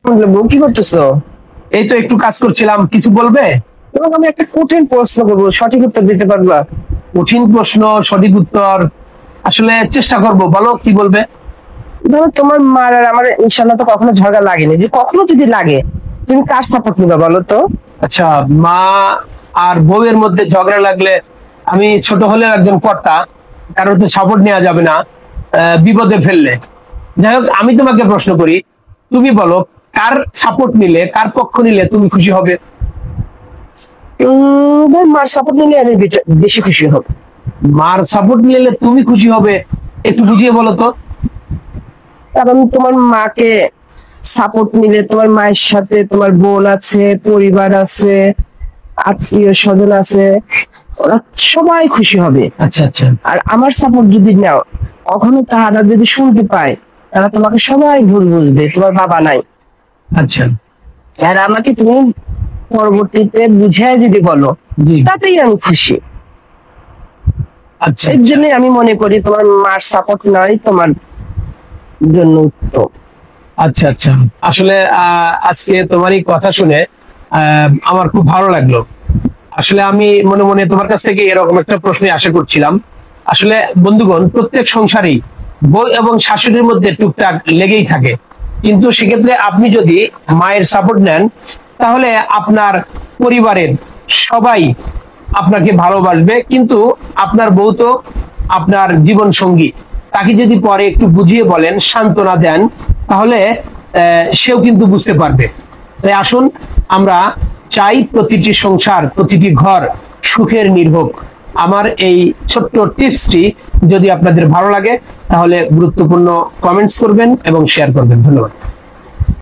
বউ কি করতেছো? এই তো একটু কাজ করছিলাম, কিছু বলবে? তোমাকে আমি একটা কঠিন প্রশ্ন করবো, সঠিক উত্তর দিতে পারবা? কঠিন প্রশ্ন, সঠিক উত্তর আসলে চেষ্টা করব, বলো কি বলবে। ধরো তোমার মার আর আমার ইনশাল্লাহ তো কখনো ঝগড়া লাগেনি, যে কখনো যদি লাগে তুমি কার সাপোর্ট নিবা বলো তো? আচ্ছা, মা আর বউয়ের মধ্যে ঝগড়া লাগলে আমি ছোট হলেও একজন কর্তা, কারোর তো সাপোর্ট নেওয়া যাবে না বিপদে ফেললে। যাই হোক, আমি তোমাকে প্রশ্ন করি, তুমি বলো কার সাপোর্ট নিলে, কার পক্ষ নিলে তুমি খুশি হবে? ধর মার সাপোর্ট নিলে আমি বেশি খুশি হব। মার সাপোর্ট নিলে তুমি খুশি হবে, একটু বুঝিয়ে বলো তো। কারণ তোমার মাকে সাপোর্ট নিলে তোমার মায়ের সাথে তোমার বোন আছে, পরিবার আছে, আত্মীয় স্বজন আছে, ওরা সবাই খুশি হবে। আচ্ছা আচ্ছা। আর আমার সাপোর্ট যদি নাও, কখনো তাহারা যদি শুনতে পায়, তারা তোমাকে সবাই ভুল বুঝবে, তোমার বাবা নাই। আচ্ছা। আর আমাকে তুমি পরবর্তীতে বুঝায় যদি বলো, জি। তাতেই আমি খুশি। আচ্ছা এর জন্য আমি মনে করি তোমার মার সাপোর্ট নয় তোমার জন্য উত্তম। আচ্ছা আচ্ছা। আসলে আজকে তোমার এই কথা শুনে আমার খুব ভালো লাগলো। আসলে আমি মনে মনে তোমার কাছ থেকে এরকম একটা প্রশ্ন আশা করছিলাম। আসলে বন্ধুগণ, প্রত্যেক সংসারেই বউ এবং শাশুড়ির মধ্যে টুকটাক লেগেই থাকে, কিন্তু সেক্ষেত্রে আপনি যদি মায়ের সাপোর্ট নেন, তাহলে আপনার পরিবারের সবাই আপনাকে ভালোবাসবে। কিন্তু আপনার বউ তো আপনার জীবন সঙ্গী, তাকে যদি পরে একটু বুঝিয়ে বলেন, সান্ত্বনা দেন, তাহলে সেও কিন্তু বুঝতে পারবে। তাই আসুন, আমরা চাই প্রতিটি সংসার, প্রতিটি ঘর সুখের নির্ভোগ। আমার এই ছোট্ট টিপসটি যদি আপনাদের ভালো লাগে, তাহলে গুরুত্বপূর্ণ কমেন্টস করবেন এবং শেয়ার করবেন। ধন্যবাদ।